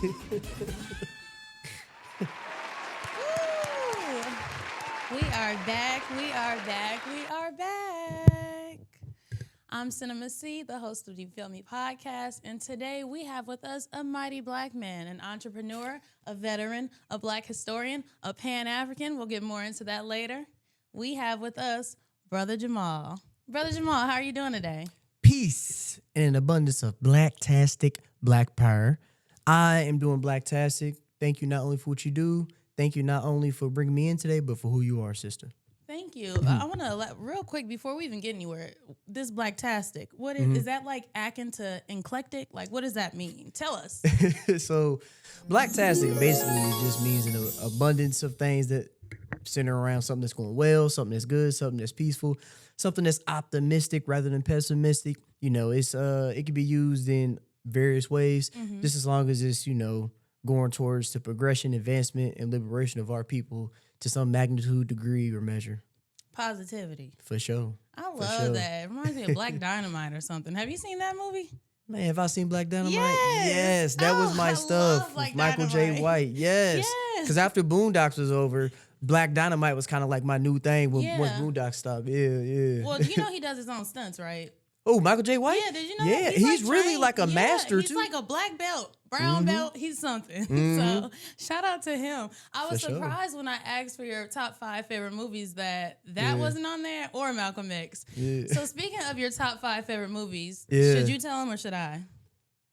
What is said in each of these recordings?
Woo! We are back. We are back. We are back. I'm Cinema C, the host of the Feel Me podcast, and today we have with us a mighty black man, an entrepreneur, a veteran, a black historian, a Pan-African. We'll get more into that later. We have with us Brother Jamal. Brother Jamal, how are you doing today? Peace and an abundance of black-tastic black power. I am doing black-tastic. Thank you not only for what you do, thank you not only for bringing me in today, but for who you are, sister. Thank you. I want to real quick before we even get anywhere. This black-tastic, what is that like? Akin to eclectic? Like, what does that mean? Tell us. So, black-tastic basically just means an abundance of things that center around something that's going well, something that's good, something that's peaceful, something that's optimistic rather than pessimistic. You know, it's it can be used in various ways, just as long as it's, you know, going towards the progression, advancement, and liberation of our people to some magnitude, degree, or measure. Positivity. For sure. I love that. It reminds me of Black Dynamite or something. Have you seen that movie? Man, have I seen Black Dynamite? Yes. That was my I stuff love Black with Michael J. Dynamite. White. Yes. Because after Boondocks was over, Black Dynamite was kind of like my new thing once Boondocks stopped. Yeah. Well, you know he does his own stunts, right? Oh, Michael J. White? Yeah, did you know? Yeah, he's like really trained. like a master, he's too. He's like a black belt, brown belt. He's something. So shout out to him. I was surprised when I asked for your top 5 favorite movies that wasn't on there, or Malcolm X. Yeah. So speaking of your top 5 favorite movies, should you tell them or should I?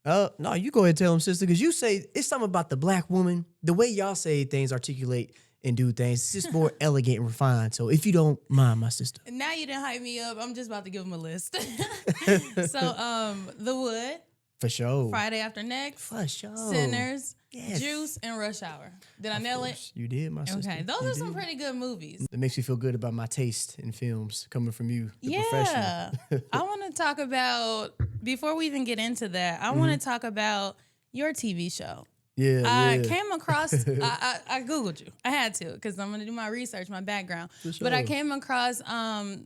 No, you go ahead and tell him, sister, because you say it's something about the black woman. The way y'all say things, articulate, and do things, it's just more elegant and refined. So if you don't mind, my sister. Now you didn't hype me up. I'm just about to give him a list. So, The Wood. For sure. Friday After Next. For sure. Sinners. Yes. Juice and Rush Hour. Did I nail it? You did, my sister. Okay, those are some pretty good movies. It makes me feel good about my taste in films coming from you, the professional. I want to talk about, before we even get into that, I want to talk about your TV show. I came across, I Googled you. I had to, because I'm going to do my research, my background. For sure. But I came across what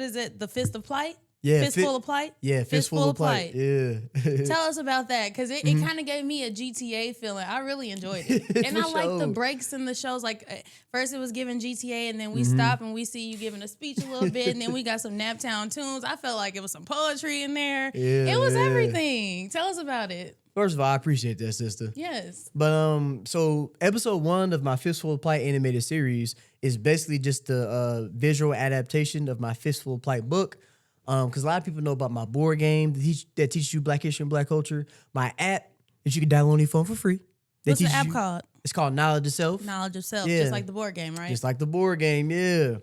is it? The Fist of Plight? Yeah, Fistful of Plight? Yeah, Fistful of Plight. Yeah. Tell us about that, because it kind of gave me a GTA feeling. I really enjoyed it. And I like the breaks in the shows. Like, first it was giving GTA, and then we stop and we see you giving a speech a little bit, and then we got some Naptown tunes. I felt like it was some poetry in there. Yeah, it was everything. Tell us about it. First of all, I appreciate that, sister. Yes. But so episode 1 of my Fistful of Plight animated series is basically just the visual adaptation of my Fistful of Plight book. Because a lot of people know about my board game that teaches you Black history and Black culture. My app that you can download on your phone for free. What's the app called? It's called Knowledge of Self. Knowledge of Self, Yeah. just like the board game, right? Just like the board game, yeah.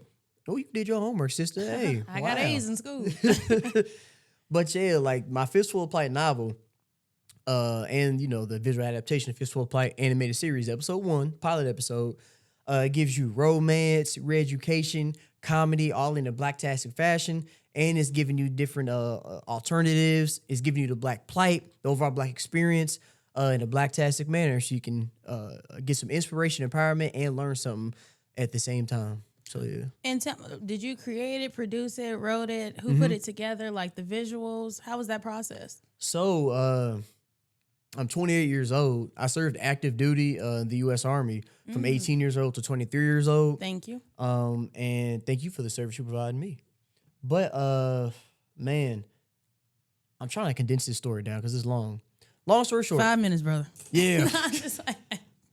Oh, you did your homework, sister. Hey, I got A's in school. But yeah, like my Fistful of Plight novel, and you know the visual adaptation of Fistful of Plight animated series, episode 1, pilot episode, gives you romance, re-education, comedy, all in a black-tastic fashion, and it's giving you different alternatives. It's giving you the Black plight, the overall Black experience, in a black-tastic manner, so you can get some inspiration, empowerment, and learn something at the same time. So yeah. And did you create it, produce it, wrote it? Who put it together? Like the visuals? How was that process? So I'm 28 years old. I served active duty in the U.S. Army from 18 years old to 23 years old. Thank you. And thank you for the service you provided me. But man, I'm trying to condense this story down because it's long. Long story short. 5 minutes, brother. Yeah. Just like,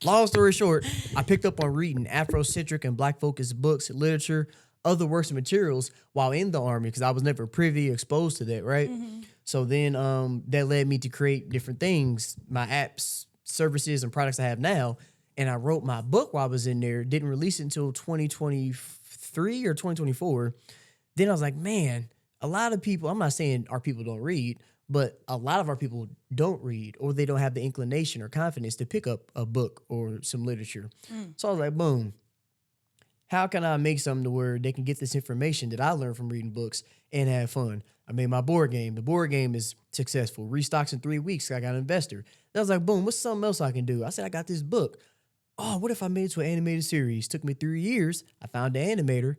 Long story short, I picked up on reading Afrocentric and Black-focused books, literature, other works and materials while in the Army because I was never privy exposed to that, right? So then that led me to create different things, my apps, services, and products I have now. And I wrote my book while I was in there, didn't release it until 2023 or 2024. Then I was like, man, a lot of people, I'm not saying our people don't read, but a lot of our people don't read or they don't have the inclination or confidence to pick up a book or some literature. So I was like, boom, how can I make something to where they can get this information that I learned from reading books and have fun? I made my board game. The board game is successful. Restocks in 3 weeks. I got an investor. Then I was like, boom, what's something else I can do? I said, I got this book. Oh, what if I made it to an animated series? Took me 3 years. I found the animator.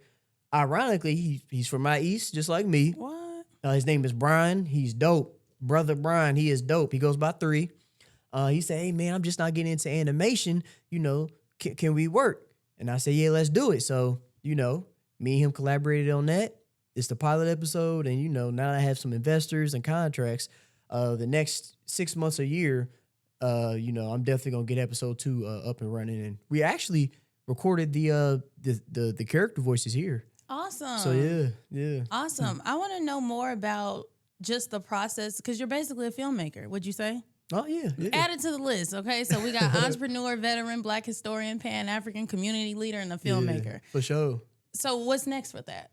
Ironically, he's from my East, just like me. what? His name is Brian. He's dope. Brother Brian, he is dope. He goes by 3. He said, "Hey man, I'm just not getting into animation. You know, can we work?" And I said, "Yeah, let's do it." So you know, me and him collaborated on that. It's the pilot episode, and you know, now that I have some investors and contracts, the next 6 months a year, you know, I'm definitely gonna get episode 2 up and running. And we actually recorded the character voices here. Awesome. So yeah. Awesome. I want to know more about just the process because you're basically a filmmaker. Would you say? Oh yeah. Add it to the list, okay? So we got entrepreneur, veteran, Black historian, Pan-African community leader, and a filmmaker. Yeah, for sure. So what's next with that?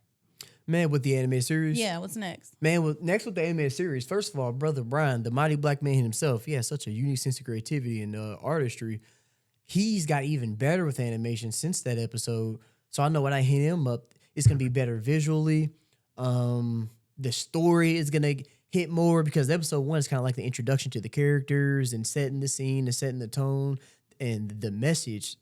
Man, with the animated series. Yeah, what's next? Man, next with the animated series, first of all, Brother Brian, the mighty black man himself, he has such a unique sense of creativity and artistry. He's got even better with animation since that episode. So I know when I hit him up, it's going to be better visually. The story is going to hit more because episode 1 is kind of like the introduction to the characters and setting the scene and setting the tone and the message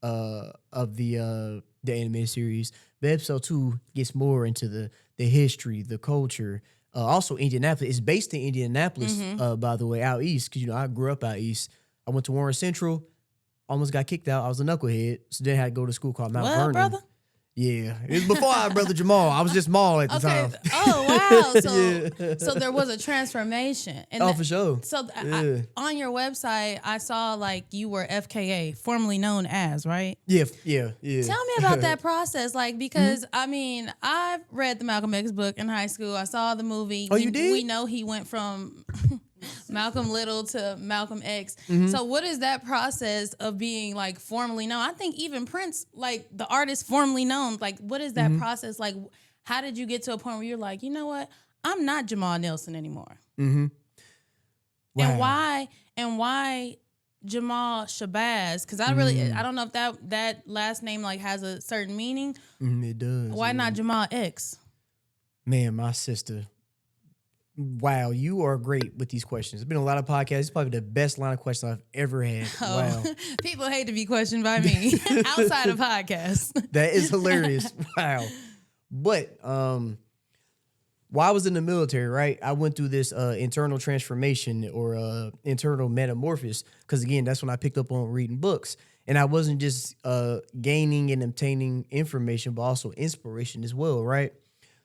of the animated series. But episode 2 gets more into the history, the culture. Also, Indianapolis. It's based in Indianapolis, by the way, out east. Because, you know, I grew up out east. I went to Warren Central. Almost got kicked out. I was a knucklehead. So then I had to go to school called Mount Vernon. Brother? Yeah. It was before I had Brother Jamal. I was just Maul at the time. Oh, wow. So, Yeah. so there was a transformation. And For sure. So Yeah. on your website, I saw like you were FKA, formerly known as, right? Yeah. Tell me about that process, like because I mean I've read the Malcolm X book in high school. I saw the movie. Oh, you did? We know he went from Malcolm Little to Malcolm X. So what is that process of being like formally known? I think even Prince, like the artist formerly known, like what is that process like? How did you get to a point where you're like, you know what, I'm not Jamal Nelson anymore? Wow. And why Jamal Shabazz? Because I really, I don't know if that last name like has a certain meaning. It does. Why not Jamal X? Man, my sister. Wow, you are great with these questions. It's been a lot of podcasts. It's probably the best line of questions I've ever had. Wow. People hate to be questioned by me outside of podcasts. That is hilarious. Wow. But while I was in the military, right, I went through this internal transformation or internal metamorphosis. Because again, that's when I picked up on reading books. And I wasn't just gaining and obtaining information, but also inspiration as well, right?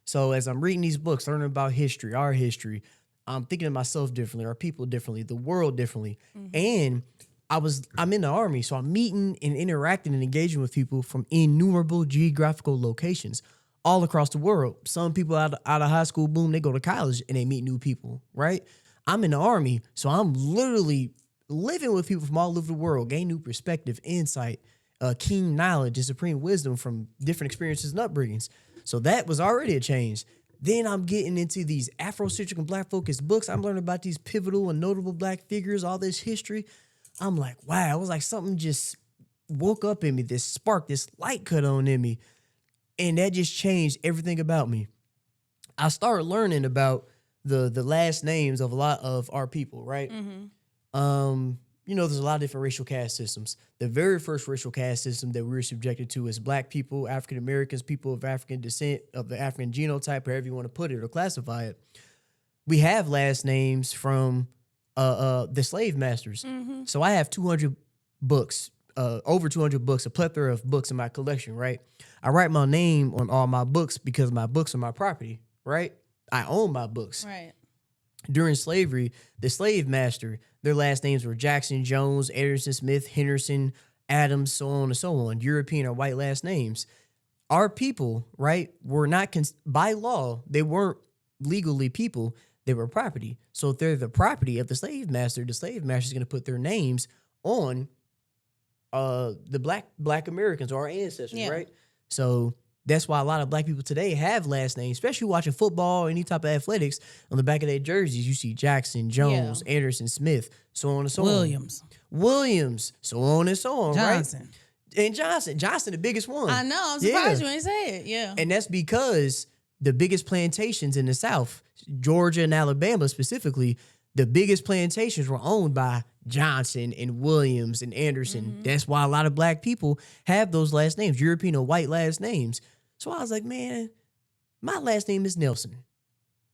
So as I'm reading these books, learning about history, our history, I'm thinking of myself differently, our people differently, the world differently. And I'm in the Army, so I'm meeting and interacting and engaging with people from innumerable geographical locations all across the world. Some people out of high school, boom, they go to college and they meet new people, right? I'm in the Army, so I'm literally living with people from all over the world, gain new perspective, insight, keen knowledge, and supreme wisdom from different experiences and upbringings. So that was already a change. Then I'm getting into these Afrocentric and Black focused books. I'm learning about these pivotal and notable Black figures, all this history. I'm like, wow, it was like something just woke up in me, this spark, this light cut on in me. And that just changed everything about me. I started learning about the last names of a lot of our people, right? You know, there's a lot of different racial caste systems. The very first racial caste system that we were subjected to is Black people, African Americans, people of African descent, of the African genotype, however you want to put it or classify it. We have last names from the slave masters. So I have 200 books, over 200 books, a plethora of books in my collection, right? I write my name on all my books because my books are my property, right? I own my books. Right. During slavery, the slave master, their last names were Jackson, Jones, Anderson, Smith, Henderson, Adams, so on and so on. European or white last names. Our people, right, were not, by law, they weren't legally people. They were property. So if they're the property of the slave master is going to put their names on the Black Americans or our ancestors, right? So that's why a lot of Black people today have last names, especially watching football, any type of athletics. On the back of their jerseys, you see Jackson, Jones, Anderson, Smith, so on and so on. Williams, so on and so on, Johnson. Right? And Johnson, the biggest one. I know. I'm surprised you ain't say it. Yeah. And that's because the biggest plantations in the South, Georgia and Alabama specifically, the biggest plantations were owned by Johnson and Williams and Anderson. That's why a lot of Black people have those last names, European or white last names. So I was like, man, my last name is Nelson.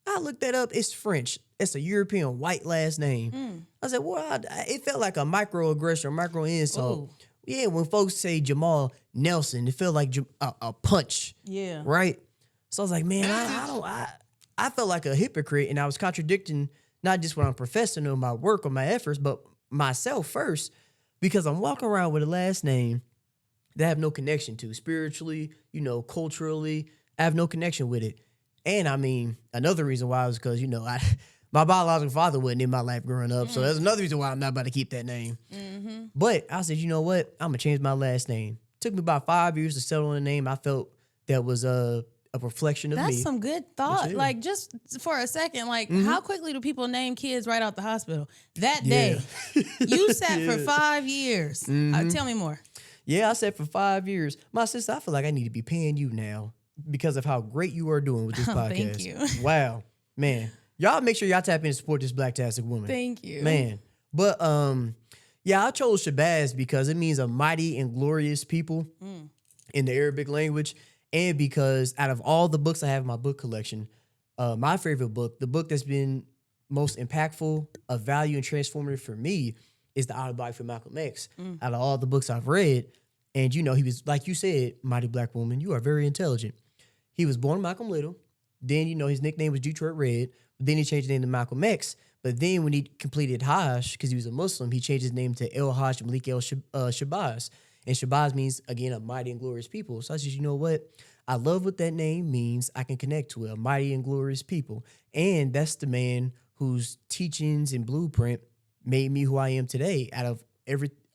I looked that up. It's French. It's a European white last name. I said, well, it felt like a microaggression, micro insult. Ooh. Yeah, when folks say Jamal Nelson, it felt like a punch. Yeah. Right? So I was like, man, I felt like a hypocrite, and I was contradicting not just what I'm professing or my work or my efforts, but myself first, because I'm walking around with a last name that I have no connection to spiritually, culturally. I have no connection with it. And I mean, another reason why was because, my biological father wasn't in my life growing up. So that's another reason why I'm not about to keep that name. Mm-hmm. But I said, you know what? I'm going to change my last name. Took me about 5 years to settle on a name I felt that was a reflection of me. That's some good thought. Like, just for a second, like, how quickly do people name kids right out the hospital? That day, you sat for 5 years. Tell me more. Yeah, I sat for 5 years. My sister, I feel like I need to be paying you now because of how great you are doing with this podcast. Thank you. Wow, man. Y'all make sure y'all tap in and support this Blacktastic woman. Thank you. Man. But, yeah, I chose Shabazz because it means a mighty and glorious people in the Arabic language. And because out of all the books I have in my book collection, my favorite book, the book that's been most impactful, of value, and transformative for me is the autobiography of Malcolm X. Out of all the books I've read, and he was, like you said, mighty black woman, you are very intelligent. He was born Malcolm Little. Then, his nickname was Detroit Red. Then he changed his name to Malcolm X. But then when he completed Hajj, because he was a Muslim, he changed his name to El Hajj Malik El Shabazz. And Shabazz means, again, a mighty and glorious people. So I said, you know what? I love what that name means. I can connect to it, a mighty and glorious people. And that's the man whose teachings and blueprint made me who I am today out of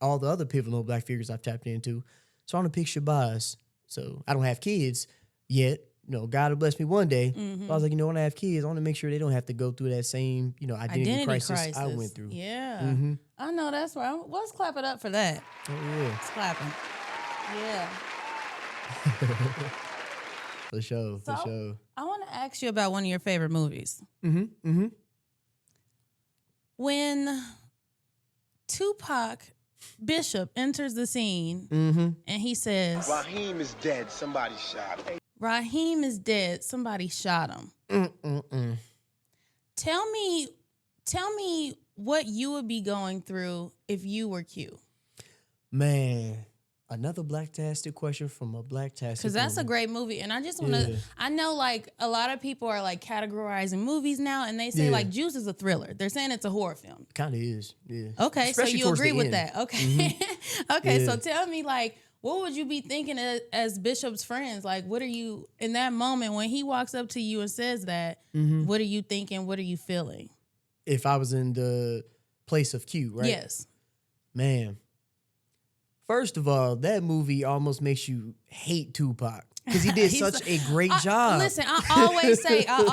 all the other pivotal black figures I've tapped into. So I'm going to pick Shabazz. So I don't have kids yet. God will bless me one day. But I was like, when I have kids, I want to make sure they don't have to go through that same, identity crisis I went through. Yeah. I know, that's right. Let's clap it up for that. Oh, yeah. It's clapping. Yeah. For sure. I want to ask you about one of your favorite movies. When Tupac Bishop enters the scene and he says, Raheem is dead. Somebody shot him. Raheem is dead. Somebody shot him. Tell me what you would be going through if you were Q. Man, another Blacktastic question from a Blacktastic. Because that's a great movie. And I just want to, I know like a lot of people are like categorizing movies now and they say like Juice is a thriller. They're saying it's a horror film. Kind of is, yeah. Okay, Especially so you agree with end. that. Okay. Okay, so tell me like, what would you be thinking as Bishop's friends? Like, what are you, in that moment when he walks up to you and says that, what are you thinking? What are you feeling? If I was in the place of Q, right? Yes. Man, first of all, that movie almost makes you hate Tupac because he did such a great job. Listen, I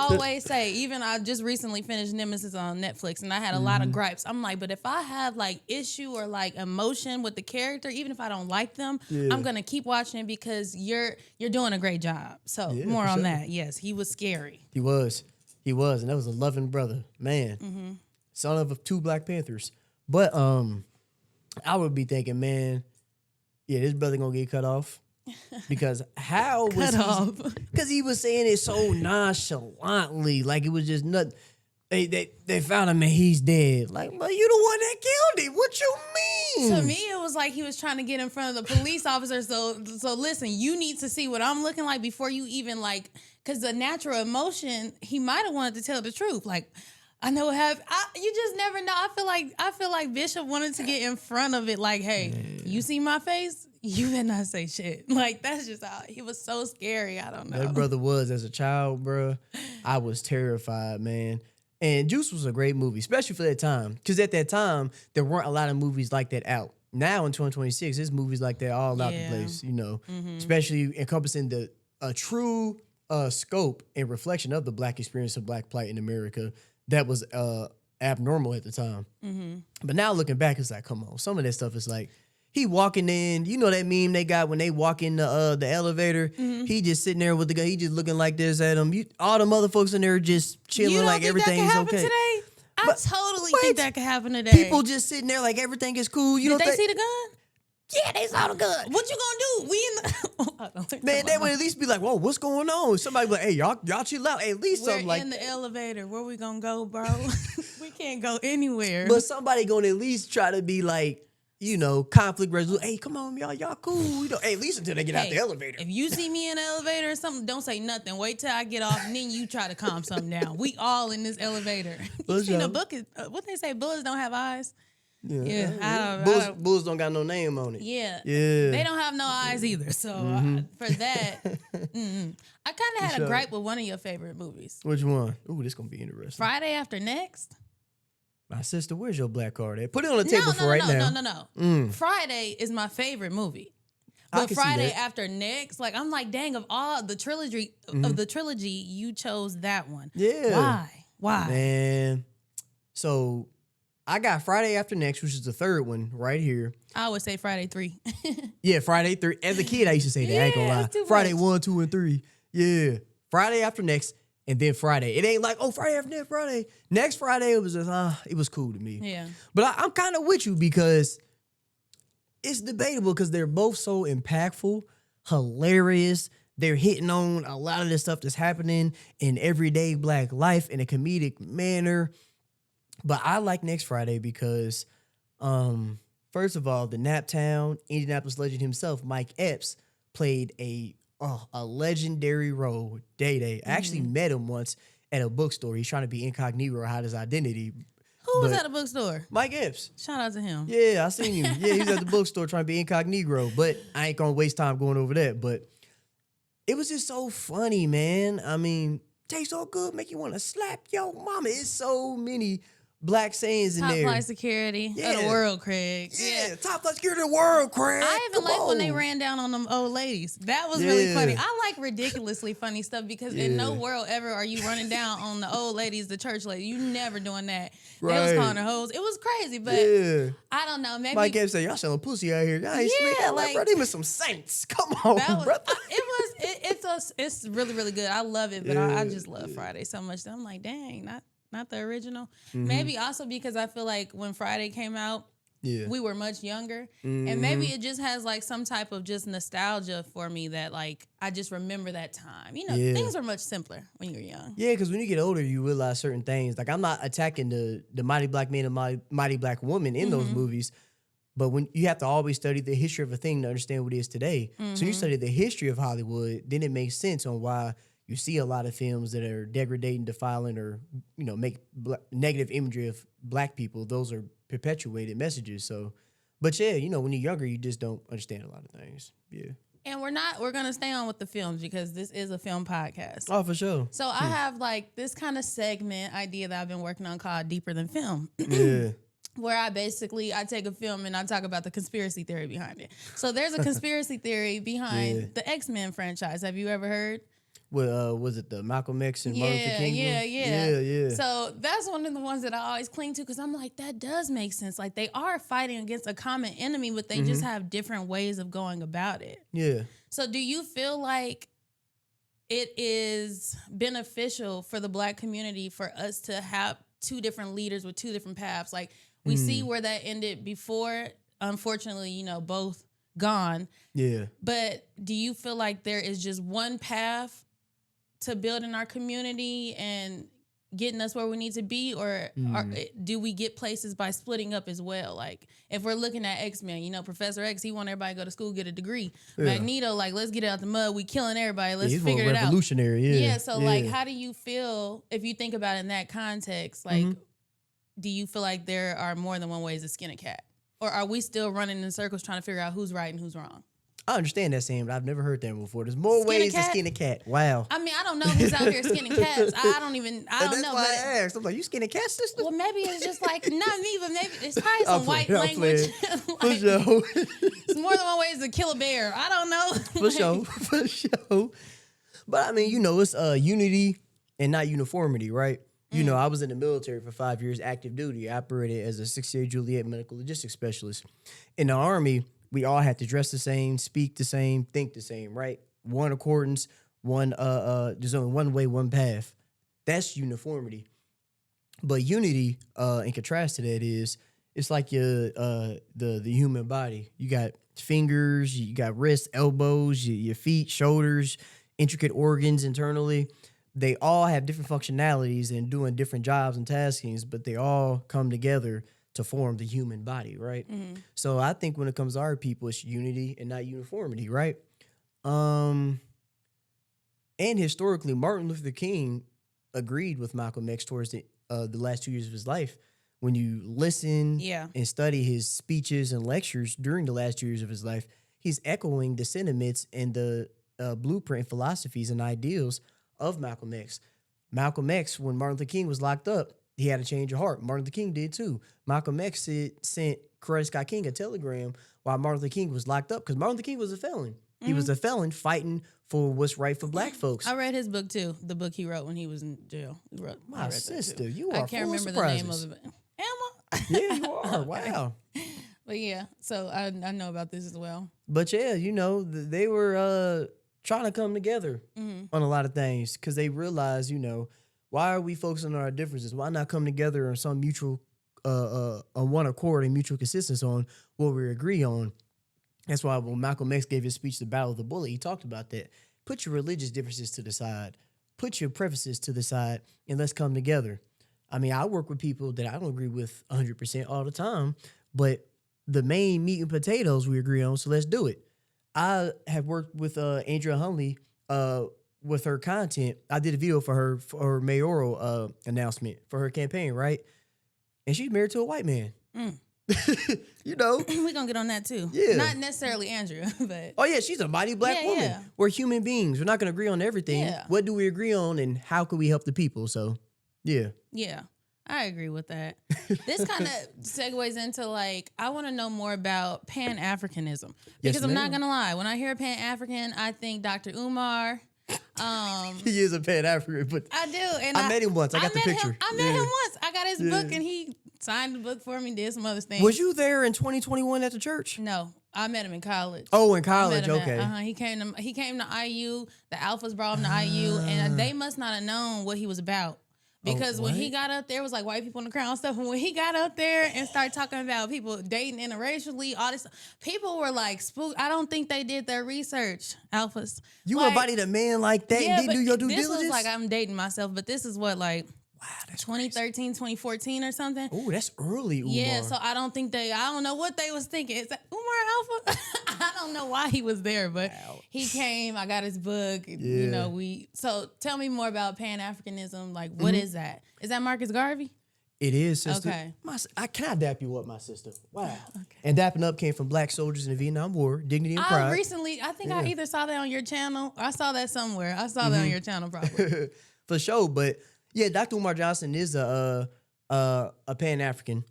always say, even I just recently finished Nemesis on Netflix and I had a lot of gripes. I'm like, but if I have like issue or like emotion with the character, even if I don't like them, I'm going to keep watching because you're doing a great job. So more on that. Yes, he was scary. He was. And that was a loving brother. Man. Son of 2 Black Panthers. But I would be thinking, man, this brother gonna get cut off. Because how was cut off? Because he was saying it so nonchalantly, like it was just nothing. They found him and he's dead. Like, but you the one that killed him. What you mean? To me, it was like he was trying to get in front of the police officer. So listen, you need to see what I'm looking like before you even like, because the natural emotion, he might have wanted to tell the truth. Like, I know you just never know. I feel like Bishop wanted to get in front of it. Like, hey, you see my face? You better not say shit. Like, that's just how he was so scary. I don't know. That brother was, as a child, bro. I was terrified, man. And Juice was a great movie, especially for that time. Because at that time, there weren't a lot of movies like that out. Now in 2026, there's movies like that all out the place, especially encompassing the true scope and reflection of the Black experience of Black plight in America that was abnormal at the time. But now looking back, it's like, come on. Some of that stuff is like, he walking in, you know that meme they got when they walk in the elevator? He just sitting there with the guy, he just looking like this at him. All the mother folks in there just chilling like everything's okay. Today? I totally think that could happen today. People just sitting there like everything is cool. Did they see the gun? yeah, they saw the gun. What you gonna do? We in the Man, they would at least be like, whoa, what's going on? Somebody be like, hey, y'all chill out. At least We're something like in the that. elevator. Where we gonna go, bro? We can't go anywhere. But somebody gonna at least try to be like, you know, conflict resolution. Hey, come on, y'all cool. You know, hey, at least until they get out the elevator. If you see me in the elevator or something, don't say nothing. Wait till I get off, and then you try to calm something down. We all in this elevator. You seen the book? What they say? Bullets don't have eyes. Yeah. Bulls don't got no name on it. Yeah. Yeah. They don't have no eyes either. So for that, I kind of had a gripe with one of your favorite movies. Which one? Ooh, this gonna be interesting. Friday After Next. My sister, where's your black card at? Put it on the table for right now. No. Friday is my favorite movie. But Friday After Next, like I'm like, dang, of all the trilogy you chose that one. Yeah. Why? Man. So I got Friday After Next, which is the third one right here. I would say Friday 3. Yeah, Friday 3. As a kid, I used to say that. I ain't gonna lie. Friday 1, 2, and 3. Yeah. Friday After Next, and then Friday. It ain't like, oh, Friday After Next, Friday. Next Friday, it was just, it was cool to me. Yeah. But I'm kind of with you because it's debatable because they're both so impactful, hilarious. They're hitting on a lot of the stuff that's happening in everyday black life in a comedic manner. But I like Next Friday because, first of all, the Naptown, Indianapolis legend himself, Mike Epps, played a legendary role, Day. I actually met him once at a bookstore. He's trying to be incognito, hide his identity. Who was at a bookstore? Mike Epps. Shout out to him. Yeah, I seen him. Yeah, he was at the bookstore trying to be incognito, but I ain't gonna waste time going over that. But it was just so funny, man. I mean, tastes so good, make you want to slap your mama. It's so many black sayings in there. Top flight security of the world, Craig. Yeah, top flight security of the world, Craig. I even like when they ran down on them old ladies. That was really funny. I like ridiculously funny stuff because in no world ever are you running down on the old ladies, the church lady. You never doing that. They was calling her hoes. It was crazy, but I don't know. Maybe Mike Epps said, y'all selling pussy out here. Y'all ain't sleeping. Like, bro, them is some saints. Come on, brother. It's really, really good. I love it, but I just love Friday so much that I'm like, dang, not the original. Maybe also because I feel like when Friday came out, we were much younger. And maybe it just has like some type of just nostalgia for me that like I just remember that time. You know, things were much simpler when you were young. Yeah, because when you get older, you realize certain things. Like I'm not attacking the mighty black man and mighty black woman in those movies. But when you have to always study the history of a thing to understand what it is today. So when you study the history of Hollywood, then it makes sense on why you see a lot of films that are degrading, defiling, or make negative imagery of black people. Those are perpetuated messages. So, but yeah, when you're younger, you just don't understand a lot of things. Yeah. And we're gonna stay on with the films because this is a film podcast. Oh, for sure. So I have like this kind of segment idea that I've been working on called Deeper Than Film. Yeah. Where I take a film and I talk about the conspiracy theory behind it. So there's a conspiracy theory behind the X-Men franchise. Have you ever heard? Well, was it the Malcolm X and Martin Luther King? Yeah. So that's one of the ones that I always cling to because I'm like, that does make sense. Like they are fighting against a common enemy, but they just have different ways of going about it. Yeah. So do you feel like it is beneficial for the black community for us to have two different leaders with two different paths? Like we see where that ended before. Unfortunately, both gone. Yeah. But do you feel like there is just one path to building our community and getting us where we need to be, or do we get places by splitting up as well? Like if we're looking at X-Men, Professor X, he want everybody to go to school, get a degree. Yeah. Magneto, like, let's get it out the mud. We killing everybody. Let's figure it out. Revolutionary, yeah. Yeah. So like, how do you feel if you think about it in that context? Like, do you feel like there are more than one ways to skin a cat, or are we still running in circles trying to figure out who's right and who's wrong? I understand that saying, but I've never heard that before. There's more ways to skin a cat. Wow. I mean, I don't know who's out here skinning cats. I don't know. That's why I asked. I'm like, you skinning cats, sister? Well, maybe it's just like, not me, but maybe it's probably some white language. For sure. It's more than one way to kill a bear. I don't know. For sure. But I mean, it's unity and not uniformity, right? I was in the military for 5 years, active duty. I operated as a 6-year Juliet medical logistics specialist. In the Army, we all had to dress the same, speak the same, think the same, right? One accordance, there's only one way, one path. That's uniformity. But unity, in contrast to that, is It's like your the human body. You got fingers, you got wrists, elbows, your feet, shoulders, intricate organs internally. They all have different functionalities and doing different jobs and taskings, but they all come together to form the human body, right? So I think when it comes to our people, it's unity and not uniformity, right? And historically, Martin Luther King agreed with Malcolm X towards the last 2 years of his life. When you listen and study his speeches and lectures during the last 2 years of his life, he's echoing the sentiments and the blueprint philosophies and ideals of Malcolm X. Malcolm X, when Martin Luther King was locked up, he had a change of heart. Martin Luther King did too. Malcolm X sent Coretta Scott King a telegram while Martin Luther King was locked up because Martin Luther King was a felon. He was a felon fighting for what's right for black folks. I read his book too. The book he wrote when he was in jail. My sister, you are I can't full remember of the name surprises. of it. Am I? Yeah, you are. Wow. But yeah, so I know about this as well. But yeah, they were trying to come together on a lot of things because they realized, why are we focusing on our differences? Why not come together on some mutual, on one accord and mutual consistency on what we agree on? That's why when Malcolm X gave his speech, The Battle of the Bullet, he talked about that. Put your religious differences to the side. Put your preferences to the side, and let's come together. I mean, I work with people that I don't agree with 100% all the time, but the main meat and potatoes we agree on, so let's do it. I have worked with Andrea Hunley with her content. I did a video for her mayoral announcement for her campaign, right? And she's married to a white man. We're gonna get on that too. Yeah. Not necessarily Andrea, but oh yeah, she's a mighty black woman. Yeah. We're human beings. We're not gonna agree on everything. Yeah. What do we agree on, and how can we help the people? So, yeah. Yeah, I agree with that. This kind of segues into I want to know more about Pan-Africanism because Yes, I'm not ma'am. gonna lie. When I hear Pan-African, I think Dr. Umar. He is a Pan-African, but I do, and I met him once. I got the met picture. Him, I met Yeah. him once. I got his book, and he signed the book for me. Did some other things. Was you there in 2021 at the church? No, I met him in college. Oh, in I met college. him Okay. He came to IU. The Alphas brought him to IU, and they must not have known what he was about. Because when he what? got up there, it was like white people in the crowd and stuff. And when he got up there and started talking about people dating interracially, all this, people were spooked. I don't think they did their research, Alphas. You invited a man like that and didn't do your due this diligence? was I'm dating myself, but this is what, wow, that's 2013, 2014 or something. Oh, that's early, Umar. Yeah, so I don't know what they was thinking. It's Umar Alpha. I don't know why he was there, but he came. I got his book. Yeah. So tell me more about Pan-Africanism. What is that? Is that Marcus Garvey? It is, sister. Okay. Can I dap you up, my sister? Wow. Okay. And dapping up came from black soldiers in the Vietnam War, dignity and pride. I either saw that on your channel or I saw that somewhere. I saw that on your channel probably. For sure, but yeah, Dr. Umar Johnson is a Pan-African.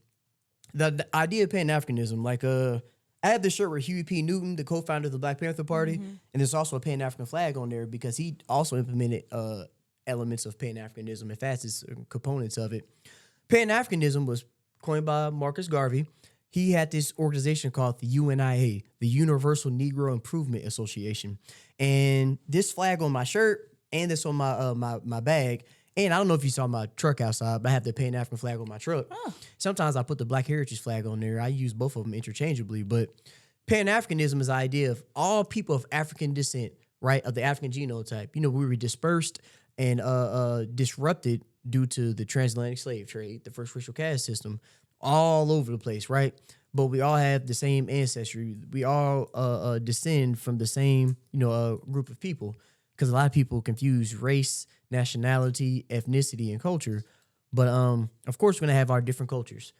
The idea of Pan-Africanism, I have this shirt with Huey P. Newton, the co-founder of the Black Panther Party, and there's also a Pan-African flag on there because he also implemented elements of Pan-Africanism and facets and components of it. Pan-Africanism was coined by Marcus Garvey. He had this organization called the UNIA, the Universal Negro Improvement Association. And this flag on my shirt and this on my bag, and I don't know if you saw my truck outside, but I have the Pan-African flag on my truck. Oh. Sometimes I put the Black Heritage flag on there. I use both of them interchangeably, but Pan-Africanism is the idea of all people of African descent, right, of the African genotype. We were dispersed and disrupted due to the transatlantic slave trade, the first racial caste system, all over the place, right? But we all have the same ancestry. We all descend from the same, group of people. Because a lot of people confuse race, nationality, ethnicity, and culture. But of course, we're going to have our different cultures.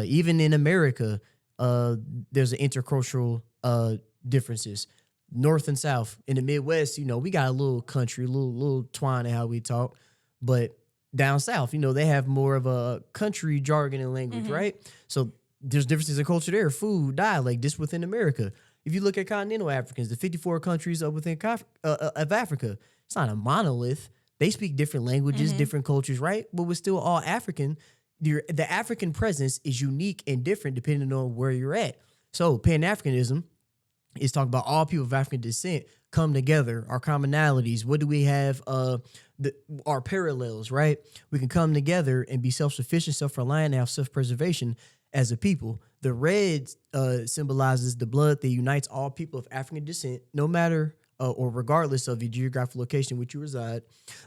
Even in America, there's an intercultural differences. North and South. In the Midwest, we got a little country, a little twine in how we talk. But down South, they have more of a country jargon and language, right? So there's differences in culture there, food, dialect, just within America. If you look at continental Africans, the 54 countries within of Africa, it's not a monolith. They speak different languages, different cultures, right? But we're still all African. The African presence is unique and different depending on where you're at. So Pan-Africanism It's talking about all people of African descent come together, our commonalities. What do we have? Our parallels, right? We can come together and be self-sufficient, self-reliant, and have self-preservation as a people. The red symbolizes the blood that unites all people of African descent, no matter or regardless of your geographical location in which you reside.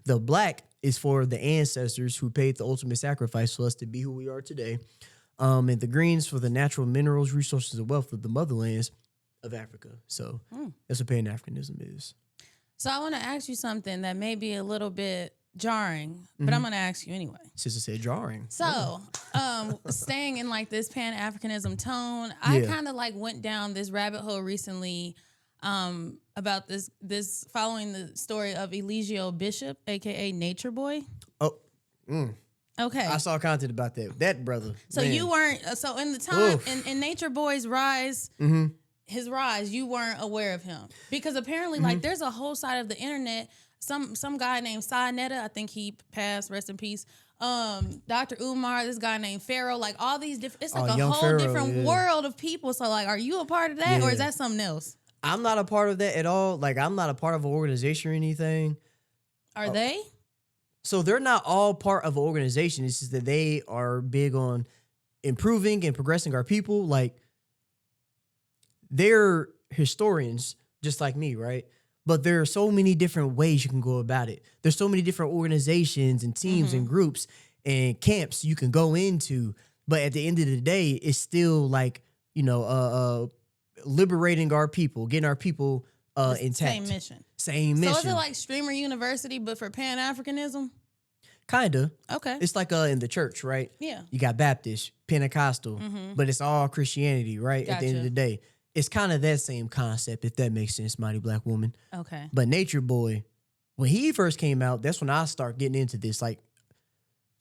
The black is for the ancestors who paid the ultimate sacrifice for us to be who we are today. And the green is for the natural minerals, resources, and wealth of the motherlands of Africa. So that's what Pan-Africanism is. So I want to ask you something that may be a little bit jarring, but I'm going to ask you anyway. Sister said jarring. So, staying in like this Pan-Africanism tone, I kind of like went down this rabbit hole recently about this following the story of Eligio Bishop, aka Nature Boy. Oh, okay. I saw content about that brother. So man. you weren't. So in the time in Nature Boy's rise. His rise, you weren't aware of him because apparently, like, there's a whole side of the internet. Some guy named Sinetta, I think he passed. Rest in peace. Dr. Umar, this guy named Pharaoh, like all these different. It's like a whole Pharaoh, different world of people. So, like, are you a part of that, or is that something else? I'm not a part of that at all. Like, I'm not a part of an organization or anything. Are they? So they're not all part of an organization. It's just that they are big on improving and progressing our people. Like, they're historians just like me, right? But there are so many different ways you can go about it. There's so many different organizations and teams and groups and camps you can go into. But at the end of the day, it's still like, liberating our people, getting our people intact. Same mission. So is it like Streamer University, but for Pan-Africanism? Kinda. Okay. It's like in the church, right? Yeah. You got Baptist, Pentecostal, but it's all Christianity, right? Gotcha. At the end of the day. It's kind of that same concept, if that makes sense, Mighty Black Woman. Okay. But Nature Boy, when he first came out, that's when I started getting into this. Like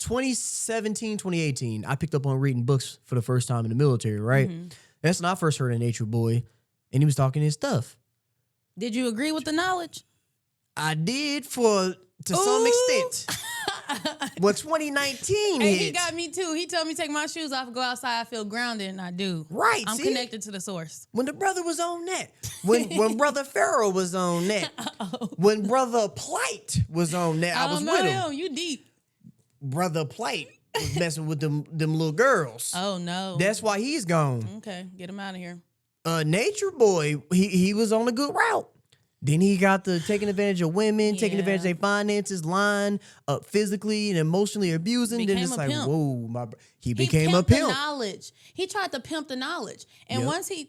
2017, 2018, I picked up on reading books for the first time in the military, right? That's when I first heard of Nature Boy, and he was talking his stuff. Did you agree with the knowledge? I did to some extent. Well, 2019 Hey, hit. he got me too. He told me to take my shoes off and go outside. I feel grounded, and I do. Right. I'm connected to the source. When the brother was on that. When Brother Pharaoh was on that. When Brother Plight was on that, I was with him. You deep. Brother Plight was messing with them little girls. Oh, no. That's why he's gone. Okay, get him out of here. Nature Boy, he was on a good route. Then he got to taking advantage of women, taking advantage of their finances, lying up physically and emotionally abusing. Then it's like, pimp. Whoa, he became a pimp. The knowledge. He tried to pimp the knowledge. And once he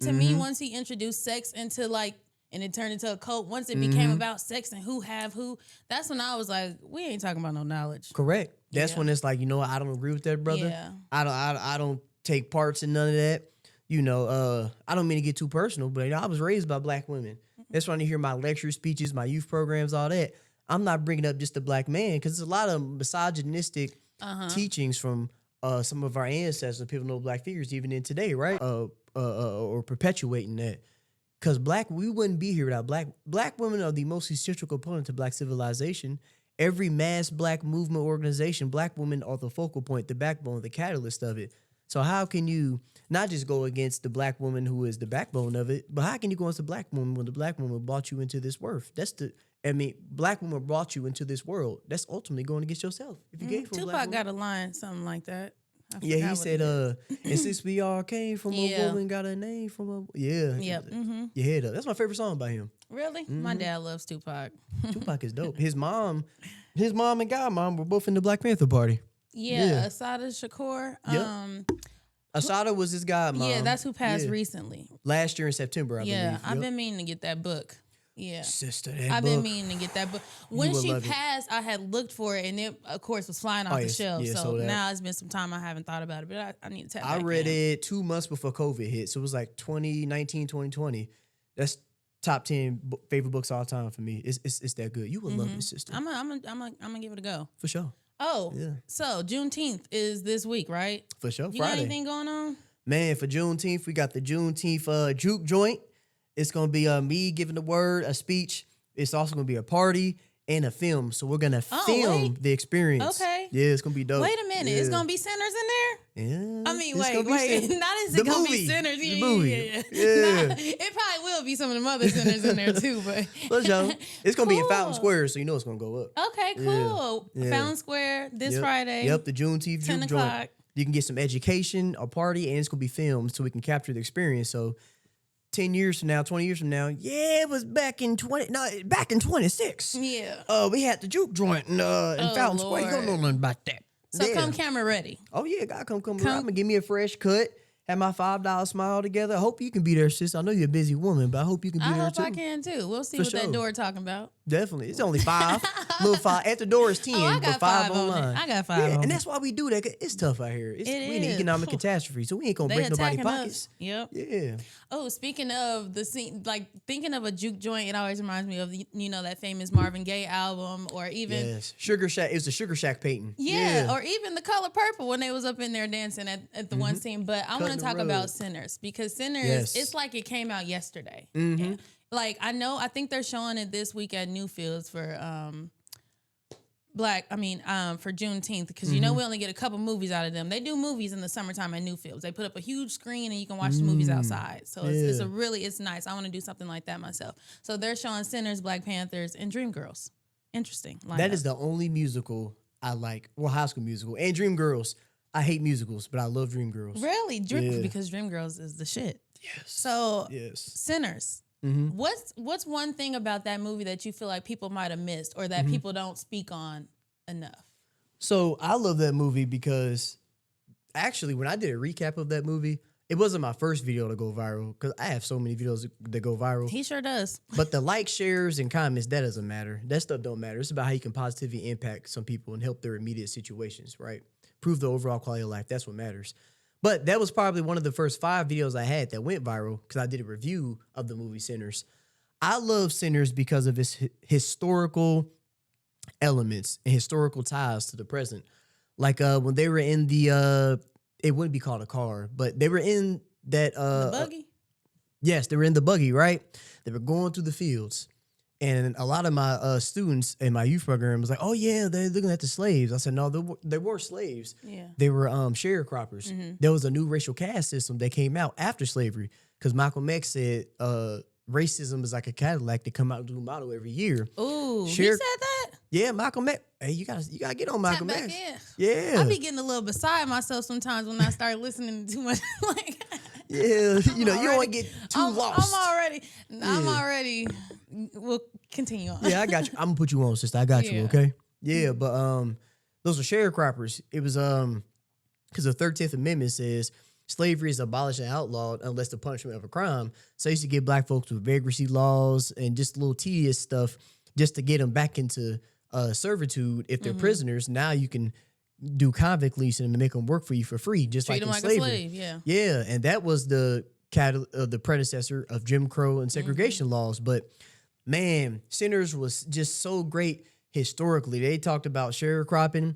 introduced sex into like, and it turned into a cult. Once it became about sex and who have who, that's when I was like, we ain't talking about no knowledge. Correct. That's when it's like, I don't agree with that, brother. Yeah. I don't take parts in none of that. I don't mean to get too personal, but I was raised by black women. That's when you hear my lecture speeches, my youth programs, all that. I'm not bringing up just the black man because there's a lot of misogynistic teachings from some of our ancestors, pivotal black figures, even in today, right? Or perpetuating that. Because we wouldn't be here without black women are the most essential component to black civilization. Every mass black movement organization, black women are the focal point, the backbone, the catalyst of it. So how can you not just go against the black woman who is the backbone of it, but how can you go against the black woman when the black woman brought you into this world? Black woman brought you into this world. That's ultimately going against yourself. If you gave for Tupac black got a line, something like that. Yeah, he said, and since we all came from a woman, got a name from a... Yeah. Yep. Your head up. That's my favorite song by him. Really? My dad loves Tupac. Tupac is dope. His mom and godmom were both in the Black Panther Party. Yeah. Assata Shakur. Yep. Assata was his godmom. Yeah, that's who passed recently. Last year in September, I believe. Yeah, I've been meaning to get that book. Yeah. Sister, that I've book. been meaning to get that book. When she passed, I had looked for it, and it, of course, was flying off the shelf. Yeah, so now it's been some time I haven't thought about it, but I need to tap I back read in. it 2 months before COVID hit, so it was like 2019, 2020. That's top 10 favorite books all time for me. It's that good. You will love this, sister. I'm gonna give it a go. For sure. Oh, yeah. So Juneteenth is this week, right? For sure. You Friday. got anything going on? Man, for Juneteenth, we got the Juneteenth juke joint. It's gonna be me giving the word, a speech. It's also gonna be a party, and a film. So we're gonna Oh, film wait. the experience. Okay. Yeah, it's gonna be dope. Wait a minute. Yeah. It's gonna be sinners in there? Yeah. I mean, it's gonna be wait. sinners. Not is The it gonna movie. be sinners? The Yeah, movie. yeah. Yeah. Nah, it probably will be some of the other sinners in there too, but Let's show. It's gonna be in Fountain Cool. Square, so you know it's gonna go up. okay, cool. Yeah. Fountain Square this Yep. Friday. Yep, the Juneteenth 10 juke o'clock. joint. You can get some education, a party, and it's gonna be filmed so we can capture the experience. So 10 years from now, 20 years from now, yeah, it was back in 26. Yeah. We had the juke joint in Fountain Square. You don't know Lord. nothing about that. So Yeah. come camera ready. Oh yeah, God, come. I'm gonna give me a fresh cut. Have my $5 smile together. I hope you can be there, sis. I know you're a busy woman, but I hope you can be I there hope too. I can too. We'll see For what that sure. door talking about. Definitely. It's only 5. Little 5. At the door is 10, Oh, I but got 5 5 on online. it. I got 5 Yeah, on and it. that's why we do that. 'Cause it's tough out here. We're in an is. economic catastrophe, so we ain't gonna They break nobody's attacking pockets. us. Yep. Yeah. Oh, speaking of the scene, like thinking of a juke joint, it always reminds me of that famous Marvin Gaye album, or even Yes. Sugar Shack. It was the Sugar Shack painting. yeah, or even the Color Purple when they was up in there dancing at the one scene. But I want Cutting to the talk about rug. Sinners, because Sinners, Yes. it's like it came out yesterday. Mhm. Like I think they're showing it this week at Newfields for for Juneteenth, because you know we only get a couple movies out of them. They do movies in the summertime at Newfields. They put up a huge screen and you can watch the movies outside. So it's nice. I want to do something like that myself. So they're showing Sinners, Black Panthers, and Dreamgirls. Interesting. That is the only musical I like. Well, High School Musical and Dreamgirls. I hate musicals, but I love Dreamgirls. really Yeah. because Dreamgirls is the shit. Yes. So Yes. Sinners. Mhm. What's one thing about that movie that you feel like people might have missed, or that people don't speak on enough? So I love that movie because actually, when I did a recap of that movie, it wasn't my first video to go viral because I have so many videos that go viral. He sure does. But the likes, shares, and comments, that doesn't matter. That stuff don't matter. It's about how you can positively impact some people and help their immediate situations, right? Prove the overall quality of life. That's what matters. But that was probably one of the first 5 videos I had that went viral because I did a review of the movie Sinners. I love Sinners because of its historical elements and historical ties to the present. Like when they were in the, it wouldn't be called a car, but they were in that. The buggy. Yes, they were in the buggy, right? They were going through the fields. And a lot of my students in my youth program was like, oh, yeah, they're looking at the slaves. I said, no, they weren't slaves. Yeah. They were sharecroppers. There was a new racial caste system that came out after slavery because Malcolm X said racism is like a Cadillac that come out with a new model every year. Ooh, he Share- said that? Yeah, Malcolm X. Hey, you gotta get on Malcolm Tap back X. in. Yeah. I be getting a little beside myself sometimes when I start listening too much. Like, Yeah, you don't want to get too I'm lost. already. We'll continue on. Yeah, I got you. I'm gonna put you on, sister. I got you, Yeah. okay? Yeah, but those are sharecroppers. It was because the 13th Amendment says slavery is abolished and outlawed unless the punishment of a crime. So I used to get black folks with vagrancy laws and just little tedious stuff just to get them back into servitude if they're prisoners. Now you can do convict leasing and make them work for you for free, just Treat like him in like slavery. a slave, yeah. Yeah, and that was the predecessor of Jim Crow and segregation laws. But man, Sinners was just so great historically. They talked about sharecropping.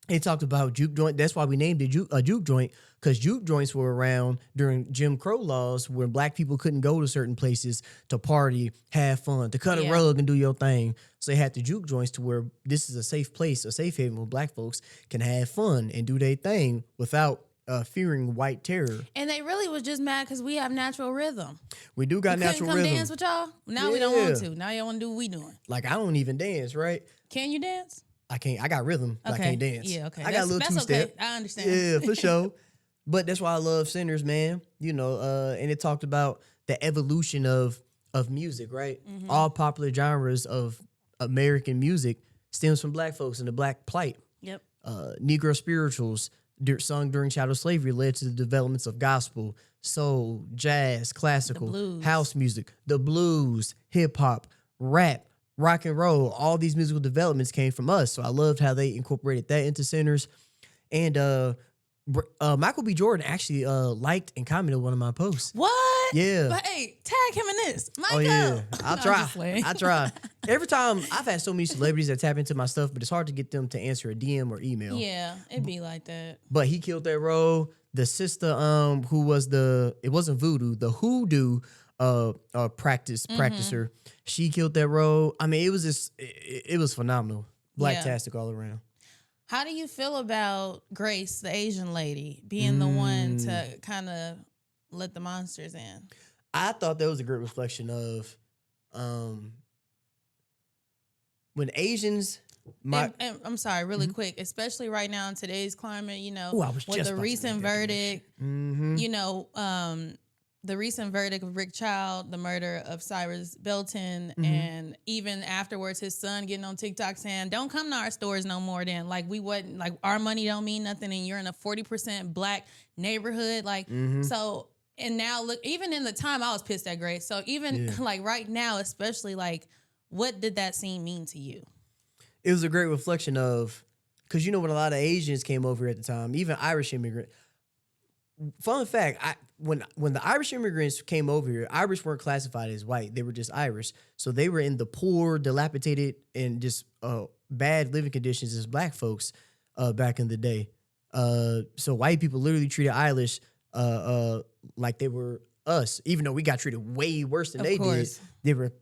They talked about juke joint. That's why we named it a juke joint, because juke joints were around during Jim Crow laws when black people couldn't go to certain places to party, have fun, to cut a Yeah. rug and do your thing. So they had the juke joints to where this is a safe place, a safe haven where black folks can have fun and do their thing without fearing white terror. And they really was just mad because we have natural rhythm. We do got We natural couldn't come rhythm. dance with y'all. Now we don't want Yeah. to. Now y'all want to do what we doing. Like I don't even dance, right? Can you dance? I can't. I got rhythm, but I can't dance. Yeah, okay. I got a little that's two-step. okay. I understand. Yeah, for sure. But that's why I love Sinners, man. You know, and it talked about the evolution of music, right? Mm-hmm. All popular genres of American music stems from black folks and the black plight. Yep. Negro spirituals sung during chattel slavery led to the developments of gospel, soul, jazz, classical, blues. house music, the blues, hip hop, rap, rock and roll. All these musical developments came from us. So I loved how they incorporated that into Sinners. And Michael B. Jordan actually liked and commented on one of my posts. What? Yeah. But hey, tag him in this. Michael. Oh yeah, I'll No, I'm try. just playing. I try. Every time I've had so many celebrities that tap into my stuff, but it's hard to get them to answer a DM or email. Yeah, it'd be like that. But he killed that role. The sister, who was it wasn't Voodoo, the Hoodoo practicer. She killed that role. I mean, it was just it was phenomenal. Blacktastic all around. How do you feel about Grace, the Asian lady, being the one to kind of let the monsters in? I thought that was a great reflection of when Asians. And I'm sorry, really quick, especially right now in today's climate, you know, I was with just the about to recent make that verdict, you know, the recent verdict of Rick Child, the murder of Cyrus Belton, and even afterwards, his son getting on TikTok saying, "Don't come to our stores no more." Then, like, we wasn't like our money don't mean nothing, and you're in a 40% black neighborhood, like so. And now look, even in the time I was pissed at Grace. So even like right now, especially like, what did that scene mean to you? It was a great reflection of, because you know when a lot of Asians came over at the time, even Irish immigrant. Fun fact, when the Irish immigrants came over here, Irish weren't classified as white. They were just Irish. So they were in the poor, dilapidated, and just bad living conditions as black folks back in the day. So white people literally treated Irish like they were us, even though we got treated way worse than they did. They were